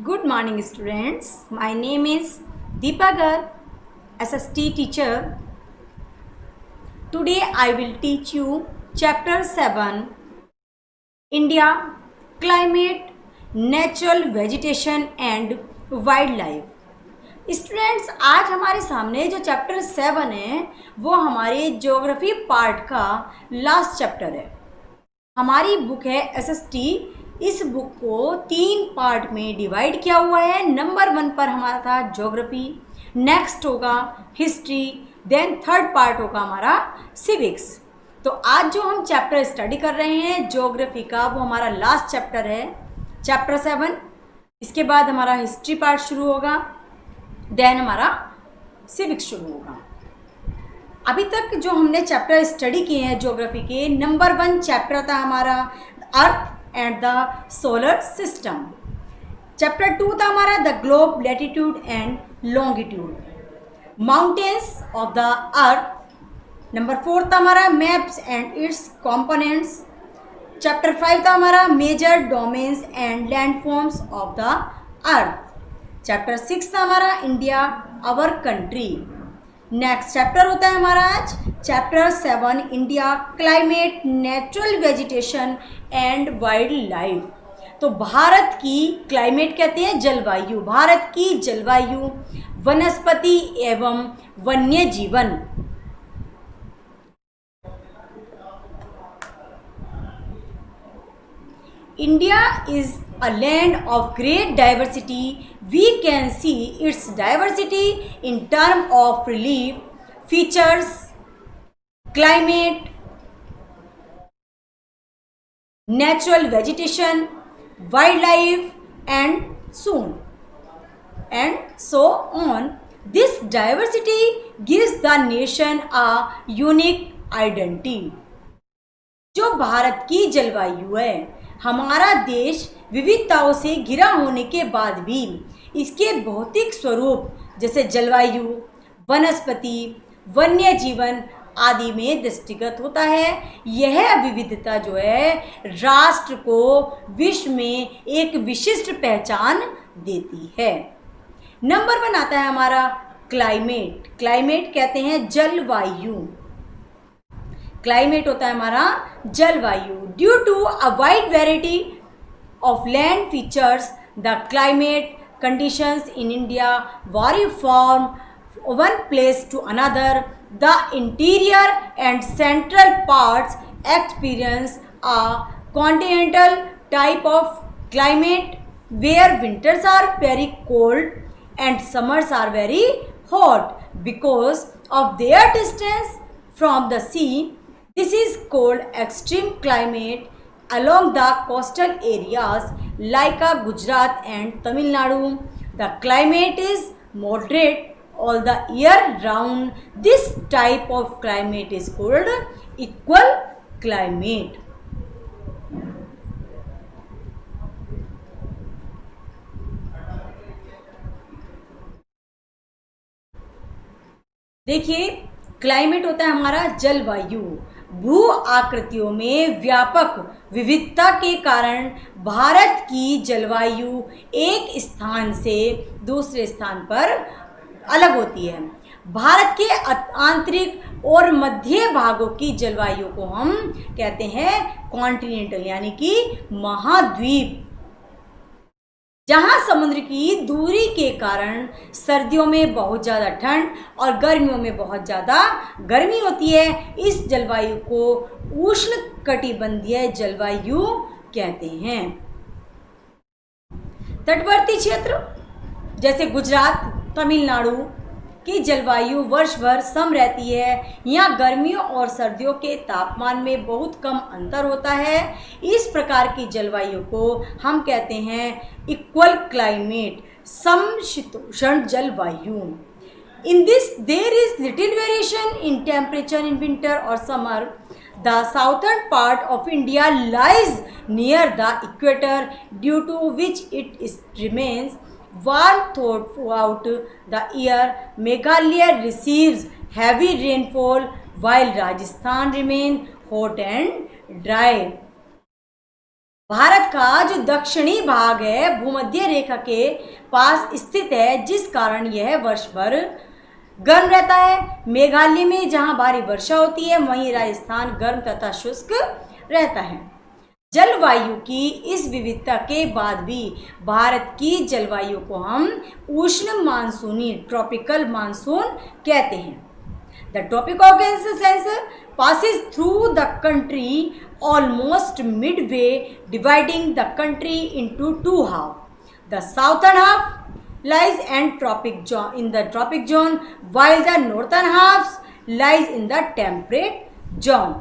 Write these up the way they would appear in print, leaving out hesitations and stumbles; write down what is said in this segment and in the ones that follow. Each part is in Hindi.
Good morning, students. My name is Deepa Garg, SST teacher. Today I will teach you Chapter 7 India, Climate, Natural Vegetation and Wildlife. Students, आज हमारे सामने जो चैप्टर 7 है वो हमारे ज्योग्राफी पार्ट का लास्ट चैप्टर है। हमारी बुक है SST। इस बुक को 3 पार्ट में डिवाइड किया हुआ है। नंबर 1 पर हमारा था ज्योग्राफी, नेक्स्ट होगा हिस्ट्री, देन थर्ड पार्ट होगा हमारा सिविक्स। तो आज जो हम चैप्टर स्टडी कर रहे हैं ज्योग्राफी का वो हमारा लास्ट चैप्टर है, चैप्टर 7। इसके बाद हमारा हिस्ट्री पार्ट शुरू होगा, देन हमारा सिविक्स शुरू होगा। अभी तक जो हमने चैप्टर स्टडी किए हैं ज्योग्राफी के, नंबर 1 चैप्टर था हमारा earth and the solar system. Chapter 2 था हमारा the globe, latitude and longitude, mountains of the earth. Number 4 था हमारा maps and its components. Chapter 5 था हमारा major domains and landforms of the earth. Chapter 6 था हमारा India our country. Next chapter होता है हमारा आज chapter 7 India, climate, natural vegetation and wild life. तो भारत की क्लाइमेट कहते हैं जलवायु, भारत की जलवायु, वनस्पति एवं वन्य जीवन। India is a land of great diversity. We can see its diversity in terms of relief, features, climate, natural vegetation, wildlife, and so on. This diversity gives the nation a unique identity. जो भारत की जलवायु है, हमारा देश विविधताओं से घिरा होने के बाद भी इसके भौतिक स्वरूप जैसे जलवायु, वनस्पति, वन्य जीवन आदि में दृष्टिगत होता है। यह विविधता जो है राष्ट्र को विश्व में एक विशिष्ट पहचान देती है। नंबर 1 आता है हमारा क्लाइमेट। क्लाइमेट कहते हैं जलवायु। क्लाइमेट होता है हमारा जलवायु। Due to a wide variety of land features the climate conditions in India vary from one place to another. The interior and central parts experience a continental type of climate where winters are very cold and summers are very hot because of their distance from the sea. This is called extreme climate along the coastal areas like Gujarat and Tamil Nadu. The climate is moderate all the year round. This type of climate is called equal climate. देखिए, क्लाइमेट होता है हमारा जलवायु। भू आकृतियों में व्यापक विविधता के कारण भारत की जलवायु एक स्थान से दूसरे स्थान पर अलग होती है। भारत के आंतरिक और मध्य भागों की जलवायु को हम कहते हैं कॉन्टिनेंटल यानी कि महाद्वीप, जहाँ समुद्र की दूरी के कारण सर्दियों में बहुत ज़्यादा ठंड और गर्मियों में बहुत ज़्यादा गर्मी होती है। इस जलवायु को उष्णकटिबंधीय जलवायु कहते हैं। तटवर्ती क्षेत्र जैसे गुजरात, तमिलनाडु की जलवायु वर्ष भर सम रहती है। यहाँ गर्मियों और सर्दियों के तापमान में बहुत कम अंतर होता है। इस प्रकार की जलवायु को हम कहते हैं इक्वल क्लाइमेट, समशीतोष्ण जलवायु। In this there is little variation in temperature in winter और summer. The southern part of India lies near the equator due to which it remains warm throughout the year. Meghalaya receives heavy rainfall while Rajasthan remains hot and dry. Bharat का जो दक्षिणी भाग है भूमध्य रेखा के पास स्थित है, जिस कारण यह वर्ष भर गर्म रहता है। मेघालय में जहां भारी वर्षा होती है, वहीं राजस्थान गर्म तथा शुष्क रहता है। जलवायु की इस विविधता के बाद भी भारत की जलवायु को हम उष्ण मानसूनी ट्रॉपिकल मानसून कहते हैं। The tropic of Cancer passes through the country almost midway, dividing the country into two halves. The southern half lies in the tropic zone, while the northern half lies in the temperate zone.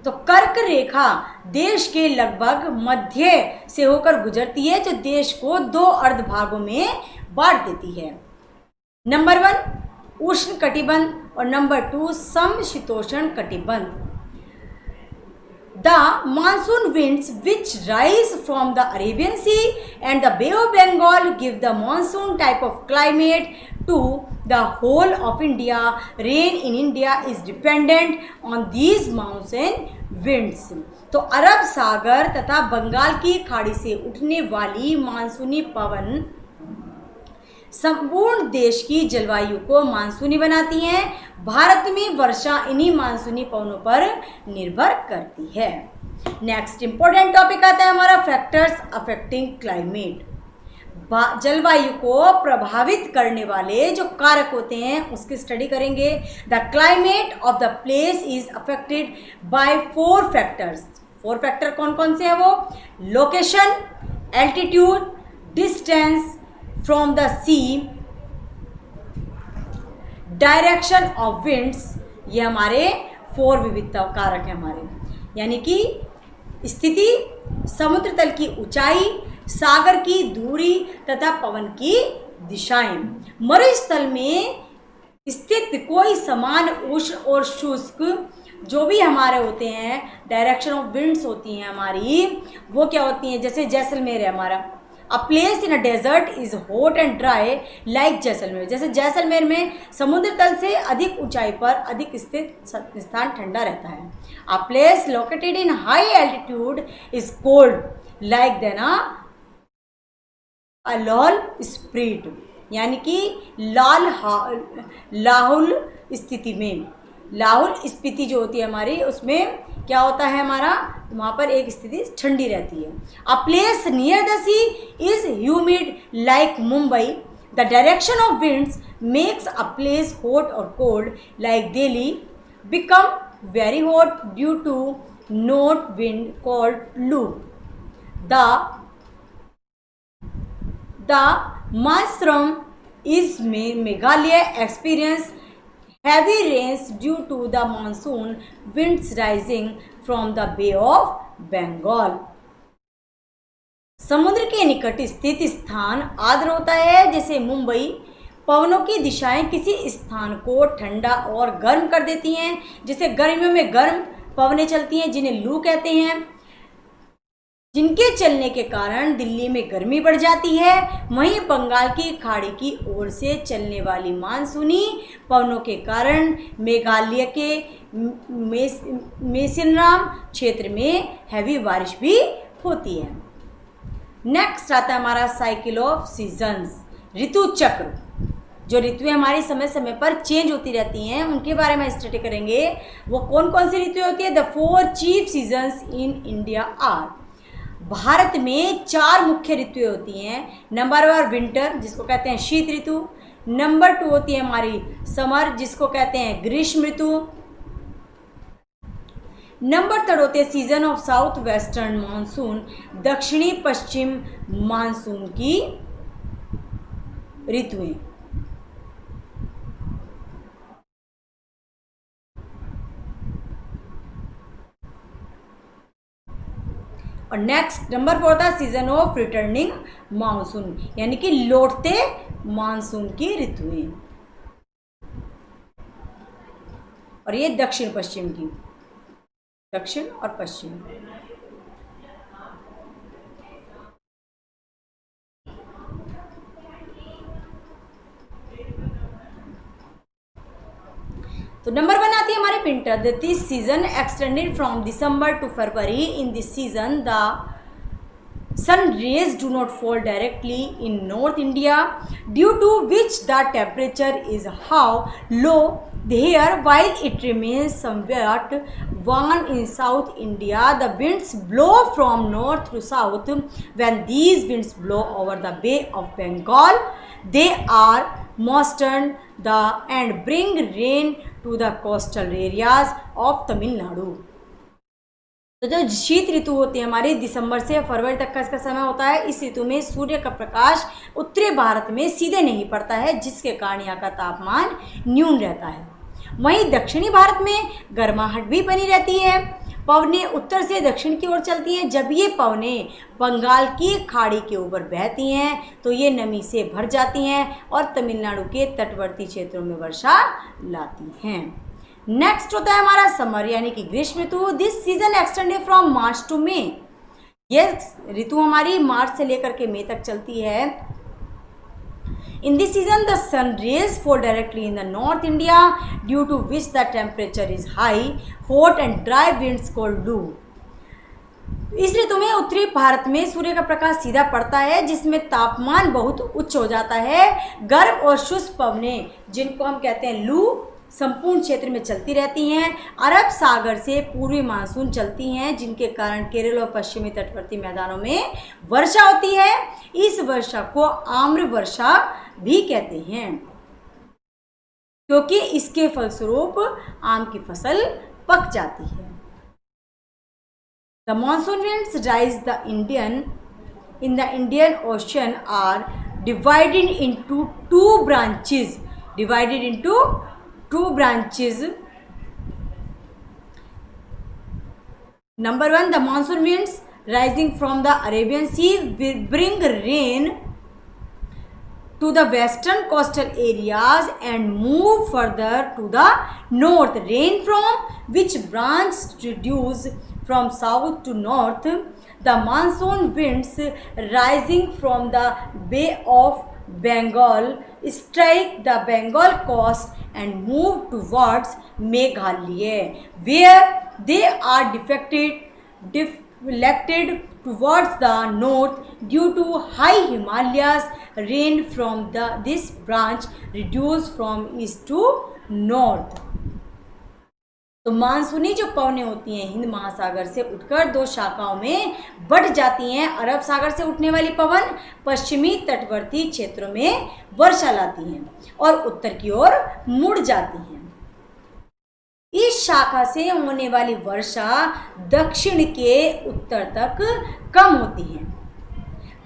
तो कर्क रेखा देश के लगभग मध्य से होकर गुजरती है, जो देश को दो अर्ध भागों में बांट देती है। नंबर 1 उष्ण कटिबंध और नंबर 2 समशीतोष्ण कटिबंध। The monsoon winds which rise from the Arabian Sea and the Bay of Bengal give the monsoon type of climate to the whole of India. Rain in India is dependent on these monsoon winds. तो अरब सागर तथा बंगाल की खाड़ी से उठने वाली मानसूनी पवन संपूर्ण देश की जलवायु को मानसूनी बनाती हैं। भारत में वर्षा इन्हीं मानसूनी पवनों पर निर्भर करती है। नेक्स्ट इंपॉर्टेंट टॉपिक आता है हमारा फैक्टर्स अफेक्टिंग क्लाइमेट। जलवायु को प्रभावित करने वाले जो कारक होते हैं उसकी स्टडी करेंगे। The climate of the place is affected by 4 factors. 4 factor कौन कौन से हैं वो? Location, altitude, distance from the sea, direction of winds. ये हमारे 4 विविधता कारक हैं हमारे, यानी कि स्थिति, समुद्र तल की ऊंचाई, सागर की दूरी तथा पवन की दिशाएं। मरुस्थल में स्थित कोई समान उष्ण और शुष्क जो भी हमारे होते हैं, डायरेक्शन ऑफ विंड्स होती हैं हमारी, वो क्या होती हैं? जैसे जैसलमेर है हमारा, a place in a desert is hot and dry like Jaisalmer. जैसे जैसलमेर में समुद्र तल से अधिक ऊंचाई पर अधिक स्थित स्थान ठंडा रहता है। A place located in high altitude is cold like then a Lahaul Spiti, यानी कि लाहौल स्थिति में, लाहौल स्पीति जो होती है हमारी, उसमें क्या होता है हमारा, वहाँ पर एक स्थिति ठंडी रहती है। A place near the sea is humid like Mumbai. The direction of winds makes a place hot और cold like Delhi become very hot due to north wind called loo. The monsoon is Meghalaya experience heavy rains due to the monsoon winds rising from the Bay of Bengal. समुद्र के निकट स्थित स्थान आर्द्र होता है, जैसे मुंबई। पवनों की दिशाएं किसी स्थान को ठंडा और गर्म कर देती हैं, जैसे गर्मियों में गर्म पवनें चलती हैं जिन्हें लू कहते हैं, जिनके चलने के कारण दिल्ली में गर्मी बढ़ जाती है। वहीं बंगाल की खाड़ी की ओर से चलने वाली मानसूनी पवनों के कारण मेघालय के मेसिनराम क्षेत्र में हैवी बारिश भी होती है। नेक्स्ट आता है हमारा साइकिल ऑफ सीजन्स, ऋतु चक्र। जो ऋतुएं हमारी समय समय पर चेंज होती रहती हैं, उनके बारे में स्टडी करेंगे। वो कौन कौन सी ऋतुएं होती है? The 4 chief seasons in India are. भारत में 4 मुख्य ऋतुएं होती हैं। नंबर 1 विंटर, जिसको कहते हैं शीत ऋतु। नंबर 2 होती है हमारी समर, जिसको कहते हैं ग्रीष्म ऋतु। नंबर 3 होते हैं season of south western monsoon, दक्षिणी पश्चिम मानसून की ऋतुएं। और नेक्स्ट नंबर 4 था सीजन ऑफ रिटर्निंग मानसून, यानी कि लौटते मानसून की ऋतुएं। और ये दक्षिण पश्चिम की, दक्षिण और पश्चिम। तो नंबर 1 आती है हमारे winter. This season extended from December to February. In this season the sun rays do not fall directly in North India, due to which the temperature is how low there, while it remains somewhat warm in South India. The winds blow from north to south. When these winds blow over the Bay of Bengal, they are moisten and bring rain to the coastal areas of Tamil Nadu. तो जो शीत ऋतु होती है हमारी दिसंबर से फरवरी तक का इसका समय होता है। इस ऋतु में सूर्य का प्रकाश उत्तरी भारत में सीधे नहीं पड़ता है, जिसके कारण यहाँ का तापमान न्यून रहता है। वहीं दक्षिणी भारत में गर्माहट भी बनी रहती है। पवनें उत्तर से दक्षिण की ओर चलती हैं। जब ये पवनें बंगाल की खाड़ी के ऊपर बहती हैं तो ये नमी से भर जाती हैं और तमिलनाडु के तटवर्ती क्षेत्रों में वर्षा लाती हैं। नेक्स्ट होता है हमारा समर यानी कि ग्रीष्म ऋतु। This season extended from March to May. ये ऋतु हमारी मार्च से लेकर के मई तक चलती है। In this season the sun rays fall directly in the north India, due to which the temperature is high, hot and dry winds called loo. इस ऋतु में उत्तरी भारत में सूर्य का प्रकाश सीधा पड़ता है, जिसमें तापमान बहुत उच्च हो जाता है। गर्म और शुष्क पवनें, जिनको हम कहते हैं लू, संपूर्ण क्षेत्र में चलती रहती हैं। अरब सागर से पूर्वी मानसून चलती हैं, जिनके कारण केरल और पश्चिमी तटवर्ती मैदानों में वर्षा होती है। इस वर्षा को आम्र वर्षा भी कहते हैं, क्योंकि इसके फलस्वरूप आम की फसल पक जाती है। The monsoon winds rise in the Indian Ocean are divided into two branches. Number 1, the monsoon winds rising from the Arabian Sea will bring rain to the western coastal areas and move further to the north. Rain from which branch reduce from south to north. The monsoon winds rising from the Bay of Bengal strike the Bengal coast and move towards Meghalaya, where they are deflected towards the north due to high Himalayas. Rain from this branch reduced from east to north. तो मानसूनी जो पवनें होती हैं हिंद महासागर से उठकर दो शाखाओं में बढ़ जाती हैं। अरब सागर से उठने वाली पवन पश्चिमी तटवर्ती क्षेत्रों में वर्षा लाती हैं और उत्तर की ओर मुड़ जाती हैं। इस शाखा से होने वाली वर्षा दक्षिण के उत्तर तक कम होती है।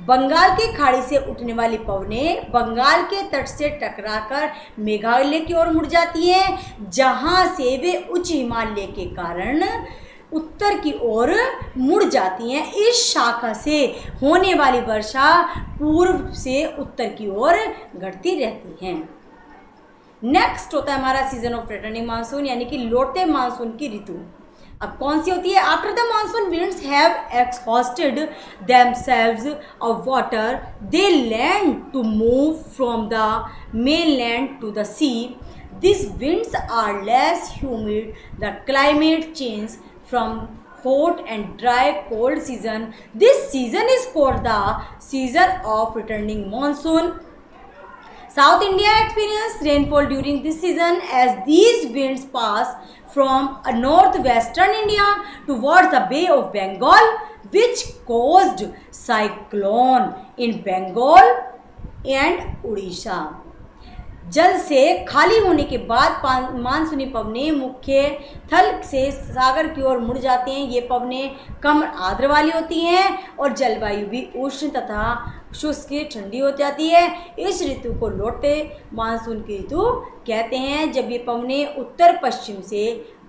बंगाल की खाड़ी से उठने वाली पवनें बंगाल के तट से टकराकर मेघालय की ओर मुड़ जाती हैं, जहां से वे उच्च हिमालय के कारण उत्तर की ओर मुड़ जाती हैं। इस शाखा से होने वाली वर्षा पूर्व से उत्तर की ओर घटती रहती है। नेक्स्ट होता है हमारा सीजन ऑफ रिटर्निंग मानसून यानी कि लौटते मानसून की ऋतु। अब कौन सी होती है? After the monsoon winds have exhausted themselves of water, they land to move from the mainland to the sea. This winds are less humid, the climate change from hot and dry cold season. This season is called the season of returning monsoon. South India experiences rainfall during this season as these winds pass from northwestern India towards the Bay of Bengal, which caused cyclone in Bengal and Odisha. जल से खाली होने के बाद मानसूनी पवनें मुख्य थल से सागर की ओर मुड़ जाती हैं। ये पवनें कम आर्द्र वाली होती हैं और जलवायु भी उष्ण तथा शुष्क ठंडी हो जाती है। इस ऋतु को लौटते मानसून की ऋतु कहते हैं। जब ये पवनें उत्तर पश्चिम से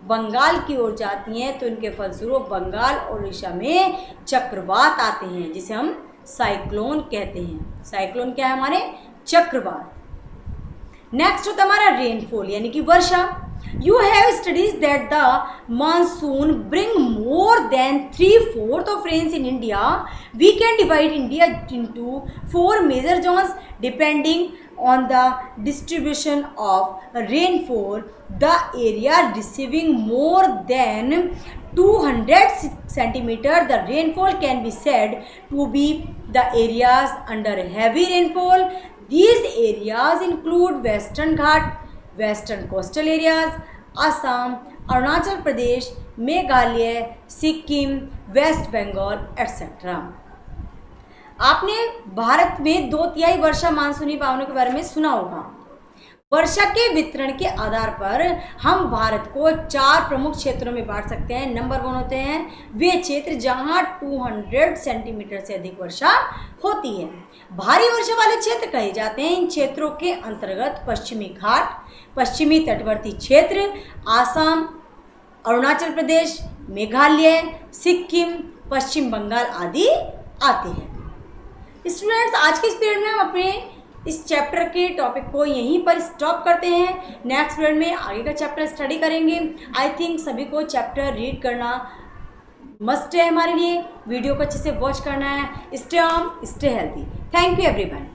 बंगाल की ओर जाती हैं तो इनके फलस्वरूप बंगाल और उड़ीसा में चक्रवात आते हैं, जिसे हम साइक्लोन कहते हैं। साइक्लोन क्या है? हमारे चक्रवात। नेक्स्ट होता है हमारा रेनफॉल यानी कि वर्षा। You have studied that the monsoon bring more than 3/4 of rains in India. We can divide India into 4 major zones depending on the distribution of rainfall. The area receiving more than 200 centimeter, the rainfall can be said to be the areas under heavy rainfall. These areas include Western Ghat, Western coastal areas, Assam, Arunachal Pradesh, Meghalaya, Sikkim, West Bengal, etc. आपने भारत में 2/3 वर्षा मानसूनी पावनों के बारे में सुना होगा। वर्षा के वितरण के आधार पर हम भारत को 4 प्रमुख क्षेत्रों में बांट सकते हैं। नंबर 1 होते हैं वे क्षेत्र जहां 200 सेंटीमीटर से अधिक वर्षा होती है। भारी वर्षा वाले क्षेत्र कहे जाते हैं। इन क्षेत्रों के अंतर्गत पश्चिमी घाट, पश्चिमी तटवर्ती क्षेत्र, आसाम, अरुणाचल प्रदेश, मेघालय, सिक्किम, पश्चिम बंगाल आदि आते हैं। स्टूडेंट्स, आज के इस पीरियड में हम अपने इस चैप्टर के टॉपिक को यहीं पर स्टॉप करते हैं। नेक्स्ट पीरियड में आगे का चैप्टर स्टडी करेंगे। आई थिंक सभी को चैप्टर रीड करना मस्ट है हमारे लिए। वीडियो को अच्छे से वॉच करना है। Stay home, stay healthy. Thank you everyone.